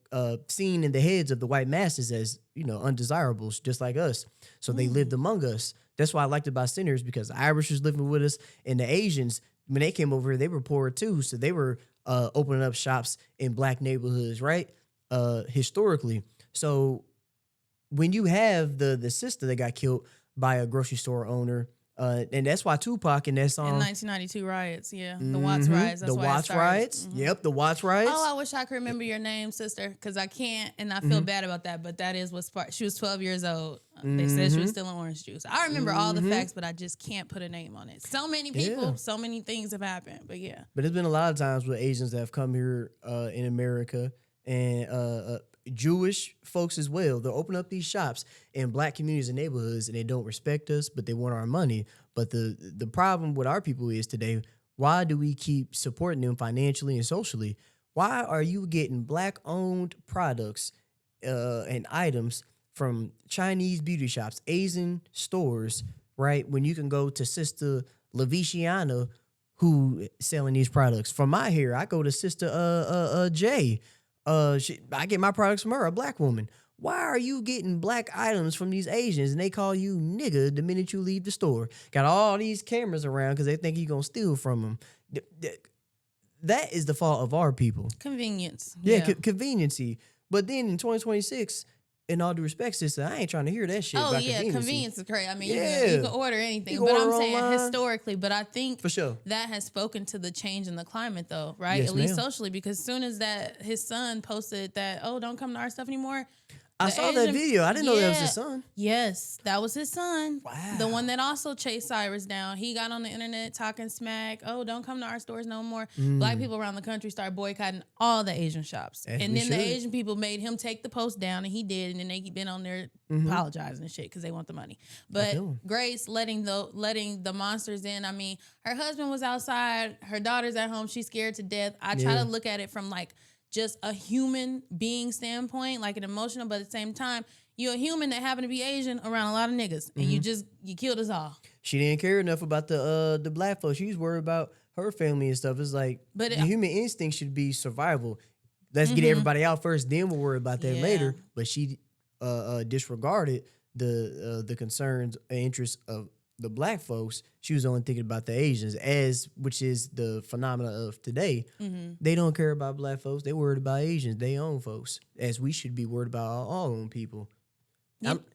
seen in the heads of the white masses as, you know, undesirables, just like us. So they lived among us. That's why I liked it about Sinners, because the Irish was living with us, and the Asians, when they came over here, they were poor too. So they were opening up shops in black neighborhoods, right? Historically. So when you have the sister that got killed by a grocery store owner, and that's why Tupac in that song. In 1992 riots, the Watts riots. That's the why Watts riots. Yep, the Watts riots. Oh, I wish I could remember your name, sister, because I can't, and I feel bad about that, but that is what's part. She was 12 years old. They said she was still in orange juice. I remember all the facts, but I just can't put a name on it. So many people, so many things have happened, but yeah. But there's been a lot of times with Asians that have come here in America, and Jewish folks as well. They'll open up these shops in black communities and neighborhoods, and they don't respect us, but they want our money. But the problem with our people is today, why do we keep supporting them financially and socially? Why are you getting black-owned products and items from Chinese beauty shops, Asian stores, right, when you can go to Sister Laviciana who selling these products? From my hair, I go to Sister J. I get my products from her, a black woman. Why are you getting black items from these Asians and they call you nigga the minute you leave the store? Got all these cameras around because they think you're going to steal from them. That is the fault of our people. Convenience. Yeah, conveniency. But then in 2026, in all due respect, sister, I ain't trying to hear that shit. Oh, yeah, convenience is crazy. I mean, you can order anything. But I'm saying online, historically, but I think for sure that has spoken to the change in the climate, though, right? Yes, at least socially, because as soon as that his son posted that, oh, don't come to our stuff anymore. I saw that video. I didn't know that was his son. Yes, that was his son. Wow. The one that also chased Cyrus down. He got on the internet talking smack. Oh, don't come to our stores no more. Black people around the country started boycotting all the Asian shops. As and then the Asian people made him take the post down, and he did. And then they been on there apologizing and shit because they want the money. But Grace letting the monsters in. I mean, her husband was outside. Her daughter's at home. She's scared to death. I try to look at it from like just a human being standpoint, like an emotional, but at the same time, you're a human that happened to be Asian around a lot of niggas, and you killed us all. She didn't care enough about the black folks. She was worried about her family and stuff. It's like, but the human instinct should be survival. Let's get everybody out first, then we'll worry about that later. But she disregarded the concerns and interests of the black folks. She was only thinking about the Asians, which is the phenomena of today. They don't care about black folks. They worried about Asians, they own folks, as we should be worried about our own people.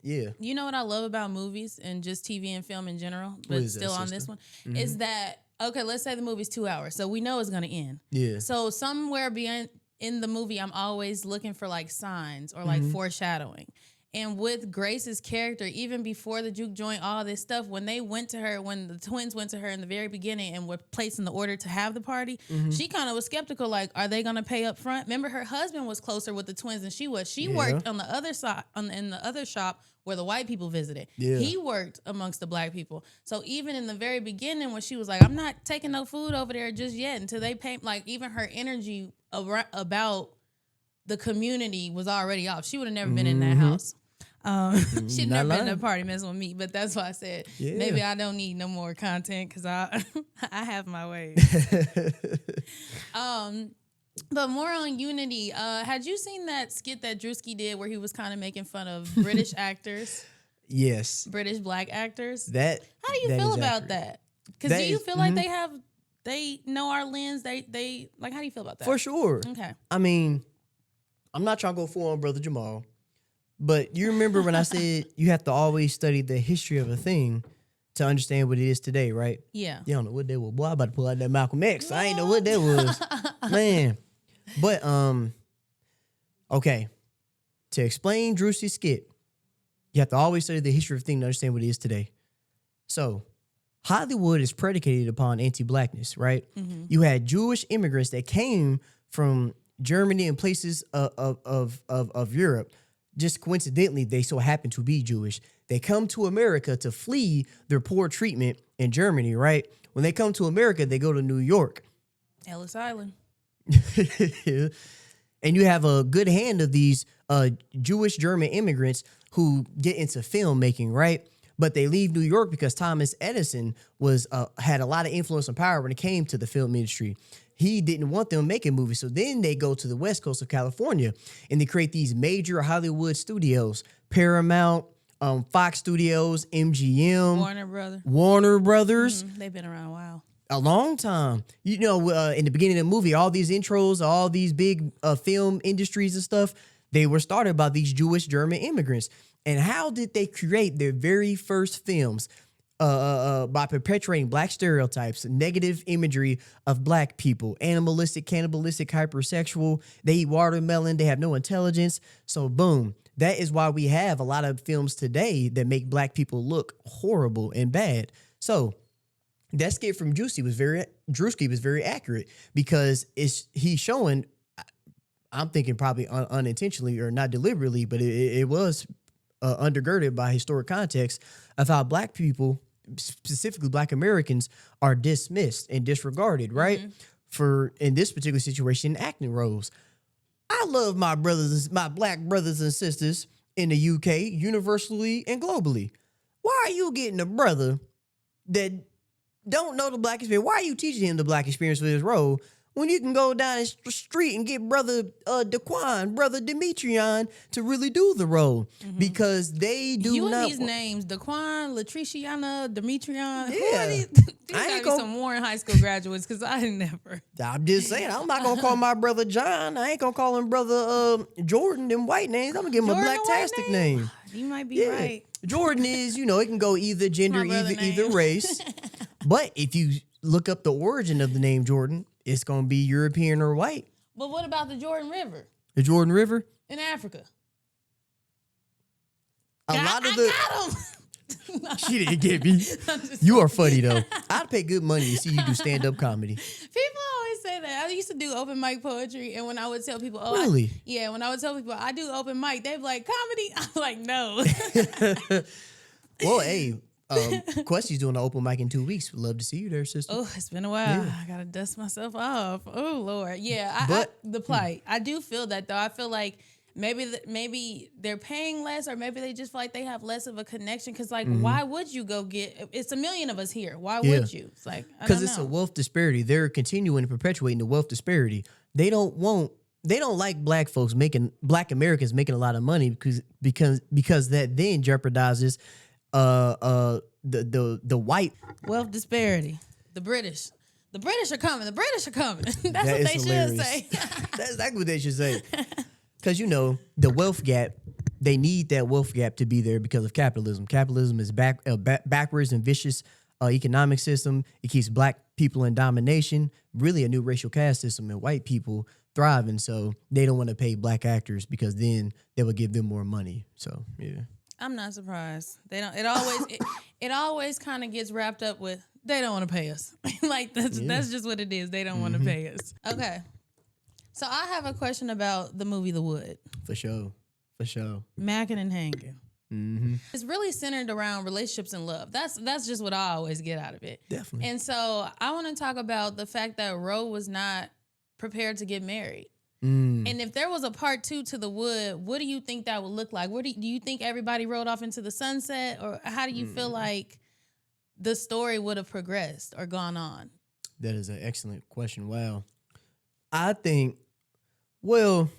You know what I love about movies and just TV and film in general, but still on this one, is that, okay, let's say the movie's 2 hours, so we know it's going to end. Yeah. So somewhere beyond in the movie, I'm always looking for like signs or like foreshadowing. And with Grace's character, even before the juke joint, all this stuff, when they went to her, when the twins went to her in the very beginning and were placing the order to have the party, she kind of was skeptical, like, are they going to pay up front? Remember, her husband was closer with the twins than she was. She worked on the other side, in the other shop where the white people visited. He worked amongst the black people. So even in the very beginning, when she was like, I'm not taking no food over there just yet until they pay, like, even her energy about the community was already off. She would have never been in that house. She'd never been to a party messing with me, but that's why I said maybe I don't need no more content because I have my ways. But more on unity. Had you seen that skit that Drewski did where he was kind of making fun of British actors, Yes. British black actors? That. How do you that feel is about accurate. that? Because do you is- feel like they know our lens? They like, how do you feel about that? For sure. Okay. I mean, I'm not trying to go full on Brother Jamal, but you remember when I said you have to always study the history of a thing to understand what it is today, right? Yeah. You don't know what that was. Boy, I about to pull out that Malcolm X. I ain't know what that was. Man. But okay. To explain Drewski's skit, you have to always study the history of a thing to understand what it is today. So Hollywood is predicated upon anti-blackness, right? Mm-hmm. You had Jewish immigrants that came from Germany and places of Europe. Just coincidentally, they so happen to be Jewish. They come to America to flee their poor treatment in Germany, right? When they come to America, they go to New York. Ellis Island. And you have a good hand of these Jewish German immigrants who get into filmmaking, right? But they leave New York because Thomas Edison had a lot of influence and power when it came to the film industry. He didn't want them making movies. So then they go to the West Coast of California and they create these major Hollywood studios, Paramount, Fox Studios, MGM, Warner Brothers. They've been around a while. A long time. You know, in the beginning of the movie, all these intros, all these big film industries and stuff, they were started by these Jewish German immigrants. And how did they create their very first films? By perpetuating black stereotypes, negative imagery of black people, animalistic, cannibalistic, hypersexual. They eat watermelon. They have no intelligence. So boom. That is why we have a lot of films today that make black people look horrible and bad. So that skit from Drewski was very accurate because he's showing, I'm thinking probably unintentionally or not deliberately, but it was undergirded by historic context of how black people, specifically black Americans, are dismissed and disregarded, right? Mm-hmm. For, in this particular situation, acting roles. I love my black brothers and sisters in the UK, universally and globally. Why are you getting a brother that don't know the black experience? Why are you teaching him the black experience for this role when you can go down the street and get brother Daquan, brother Demetrion to really do the role? Because they do You not. and these names, Daquan, Latriciana, Demetrion. Who Yeah. are these? These I gotta ain't be gonna- some Warren High School graduates because I never. I'm just saying, I'm not gonna call my brother John. I ain't gonna call him brother Jordan. Them white names. I'm gonna give him Jordan, a a white black-tastic name. You might be Yeah. right. Jordan is, it can go either gender, My brother either name. race. But if you look up the origin of the name Jordan, it's gonna be European or white. But what about the Jordan River The Jordan River. in Africa? A lot of I the got him. she didn't get me. You are funny though. I'd pay good money to see you do stand-up comedy. People always say that. I used to do open mic poetry, and when I would tell people, Really? when I would tell people I do open mic, they'd be like, comedy? I'm like, no. Well, hey, Questy's doing an open mic in 2 weeks. Would love to see you there, sister. Oh, it's been a while. Yeah. I gotta dust myself off. Oh Lord, yeah. But- the plight. I do feel that though. I feel like maybe they're paying less, or maybe they just feel like they have less of a connection. Because why would you go get? It's a million of us here. Why Yeah. would you? It's like Because it's a wealth disparity. They're continuing to perpetuating the wealth disparity. They don't like black folks black Americans making a lot of money because that then jeopardizes the white. wealth disparity. The British are coming. The British are coming. That's That what is they hilarious. should say. That's exactly what they should say. Because the wealth gap, they need that wealth gap to be there because of capitalism. Capitalism is backwards and vicious economic system. It keeps black people in domination. Really, a new racial caste system, and white people thriving. So they don't want to pay black actors because then they would give them more money. So yeah. I'm not surprised. They don't. It always kind of gets wrapped up with they don't want to pay us. Like that's just what it is. They don't want to pay us. Okay. So I have a question about the movie The Wood. For sure. Mackin' and hanging. Mm-hmm. It's really centered around relationships and love. That's just what I always get out of it. Definitely. And so I want to talk about the fact that Ro was not prepared to get married. Mm. And if there was a part 2 to The Wood, what do you think that would look like? Do you think everybody rode off into the sunset? Or how do you feel like the story would have progressed or gone on? That is an excellent question. Wow. I think Well,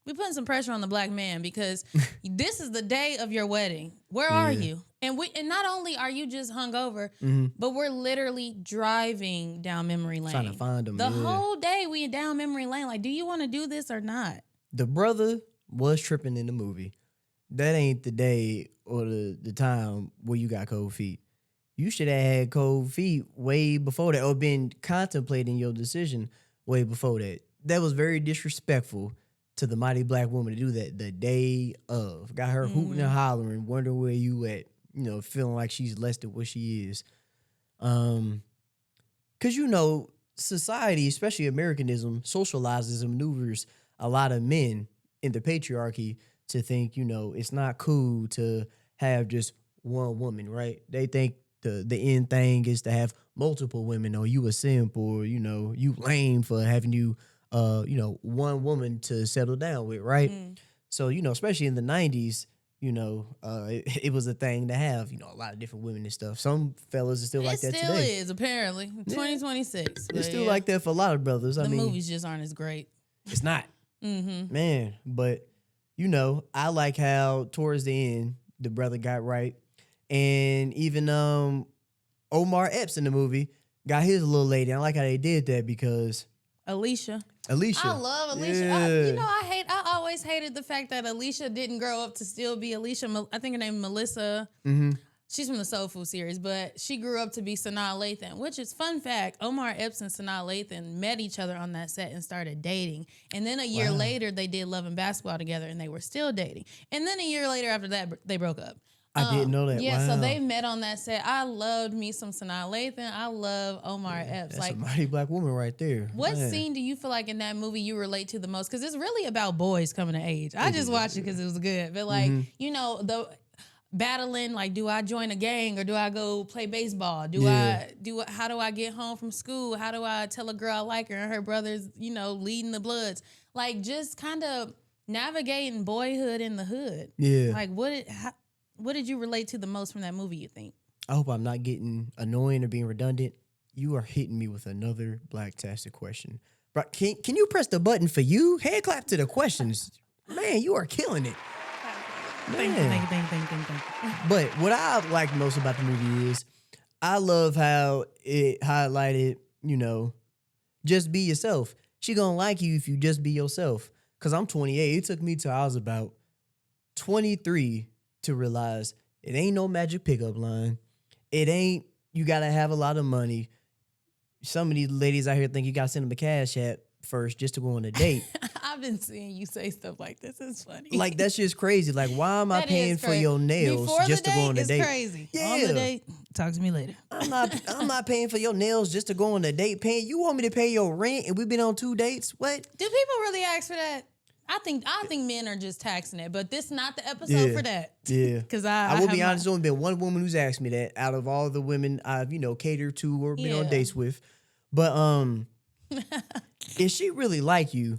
We putting some pressure on the black man because this is the day of your wedding. Where are you? And not only are you just hungover, but we're literally driving down memory lane. trying to find them. The whole day we down memory lane. Like, do you want to do this or not? The brother was tripping in the movie. That ain't the day or the time where you got cold feet. You should have had cold feet way before that, or been contemplating your decision way before that. That was very disrespectful to the mighty black woman to do that the day of. Got her hooting and hollering, wondering where you at, feeling like she's less than what she is. Because, society, especially Americanism, socializes and maneuvers a lot of men in the patriarchy to think, it's not cool to have just one woman, right? They think the end thing is to have multiple women, or you a simp, or, you lame for having one woman to settle down with, right? So, especially in the 90s, it was a thing to have, a lot of different women and stuff. Some fellas are still like that today. It still is, apparently. 2026. It's still like that for a lot of brothers. The movies just aren't as great. It's not. Man, but, I like how towards the end, the brother got right. And even Omar Epps in the movie got his little lady. I like how they did that because... Alicia. I love Alicia. Yeah. I always hated the fact that Alicia didn't grow up to still be Alicia. I think her name is Melissa. She's from the Soul Food series, but she grew up to be Sanaa Lathan, which is fun fact. Omar Epps and Sanaa Lathan met each other on that set and started dating. And then a year later, they did Love and Basketball together and they were still dating. And then a year later after that, they broke up. I didn't know that. Yeah, so they met on that set. I loved me some Sanaa Lathan. I love Omar Epps. That's a mighty black woman right there. What scene do you feel like in that movie you relate to the most? Because it's really about boys coming of age. I just watched it because it was good. But the battling, like, do I join a gang or do I go play baseball? How do I get home from school? How do I tell a girl I like her and her brother's, leading the Bloods? Like, just kind of navigating boyhood in the hood. Yeah. Like, what did you relate to the most from that movie, you think? I hope I'm not getting annoying or being redundant. You are hitting me with another black-tastic question. Bro, can you press the button for you? Hand clap to the questions. Man, you are killing it. Thank you. But what I like most about the movie is I love how it highlighted, just be yourself. She gonna like you if you just be yourself. Because I'm 28. It took me till I was about 23 to realize it ain't no magic pickup line. It ain't you gotta have a lot of money. Some of these ladies out here think you gotta send them a cash app first just to go on a date. I've been seeing you say stuff like this. It's funny. Like, that's just crazy. Like, why am I paying for your nails Before just to go on a date? It's crazy. Yeah. On the date, talk to me later. I'm not paying for your nails just to go on a date. You want me to pay your rent and we've been on 2 dates? What? Do people really ask for that? I think men are just taxing it, but this is not the episode for that. Yeah. Because I will be honest, there's only been one woman who's asked me that out of all the women I've, catered to or been on dates with. But if she really like you,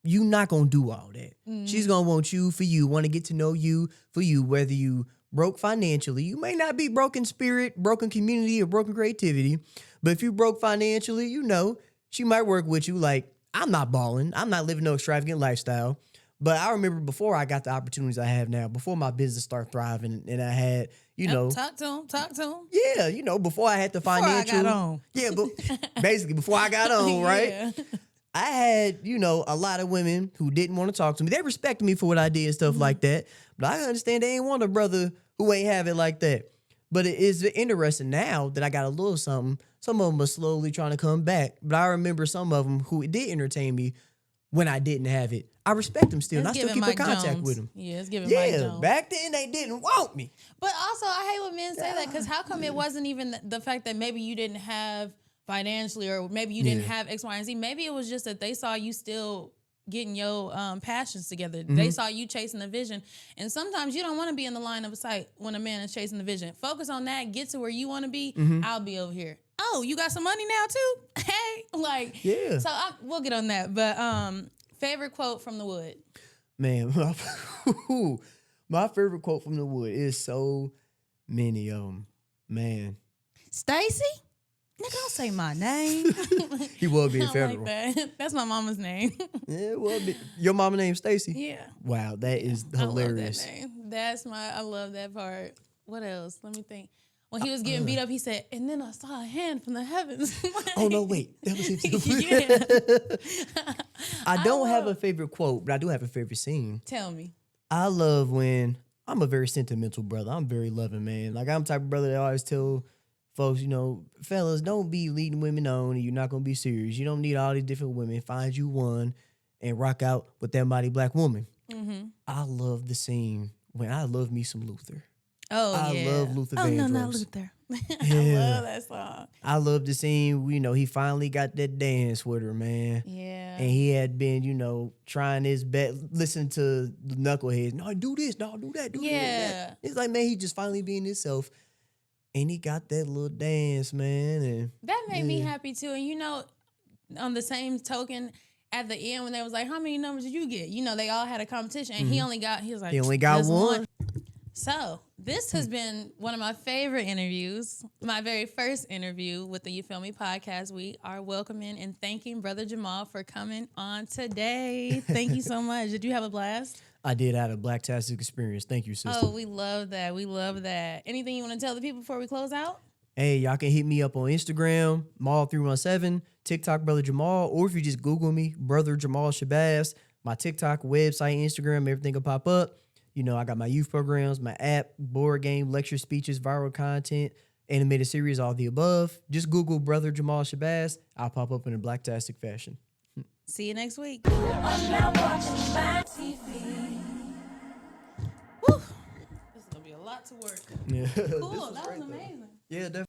you not gonna do all that. She's gonna want you for you, want to get to know you for you, whether you broke financially. You may not be broken spirit, broken community, or broken creativity, but if you broke financially, she might work with you. Like, I'm not balling. I'm not living no extravagant lifestyle. But I remember before I got the opportunities I have now, before my business started thriving and I had, Talk to him. Yeah, before I had the financial. Before I got on. Yeah, but basically before I got on, right? Yeah. I had, a lot of women who didn't want to talk to me. They respected me for what I did and stuff like that. But I understand they ain't want a brother who ain't have it like that. But it is interesting now that I got a little something. Some of them are slowly trying to come back. But I remember some of them who did entertain me when I didn't have it. I respect them still, and I still keep in contact with them. Yeah, it's giving Mike Jones. Yeah, back then they didn't want me. But also, I hate when men say that, because how come it wasn't even the fact that maybe you didn't have financially, or maybe you didn't have X, Y, and Z. Maybe it was just that they saw you still getting your passions together. They saw you chasing the vision. And sometimes you don't want to be in the line of sight when a man is chasing the vision. Focus on that. Get to where you want to be. I'll be over here. Oh, you got some money now too? Hey, Yeah. So we'll get on that. But favorite quote from The Wood? Man, my favorite quote from The Wood is so many of them. Man. Stacy? Nigga, don't say my name. He was being I don't federal. like that. That's my mama's name. Yeah, well, your mama named Stacy. Yeah. Wow, that is hilarious. I love that name. I love that part. What else? Let me think. When he was getting beat up, he said, and then I saw a hand from the heavens. Oh, no, wait. That was him. Yeah. I don't have a favorite quote, but I do have a favorite scene. Tell me. I love when I'm a very sentimental brother. I'm very loving, man. Like, I'm the type of brother that always tell folks, you know, fellas, don't be leading women on and you're not going to be serious. You don't need all these different women. Find you one and rock out with that mighty black woman. Mm-hmm. I love the scene when I love me some Luther. Oh, I love Luther Vandross. Oh, no, not Luther. Yeah. I love that song. I love the scene, you know, he finally got that dance with her, man. Yeah. And he had been, you know, trying his best, listen to the knuckleheads. No, do this, no, do that, do that. It's like, man, he just finally being himself. And he got that little dance, man. And that made me happy, too. And, you know, on the same token, at the end when they was like, how many numbers did you get? You know, they all had a competition. And he was like, he only got "Just one." So this has been one of my favorite interviews, my very first interview with the You Feel Me podcast. We are welcoming and thanking Brother Jamal for coming on today. Thank you so much. Did you have a blast? I did have a blacktastic experience. Thank you, sister. Oh, we love that. We love that. Anything you want to tell the people before we close out? Hey, y'all can hit me up on Instagram, Mal317, TikTok, Brother Jamal, or if you just Google me, Brother Jamal Shabazz, my TikTok, website, Instagram, everything will pop up. You know, I got my youth programs, my app, board game, lecture speeches, viral content, animated series, all the above. Just Google Brother Jamal Shabazz. I'll pop up in a blacktastic fashion. See you next week. I'm now watching my TV. Woo. This is going to be a lot to work. Yeah. Cool. That was amazing. Yeah, definitely.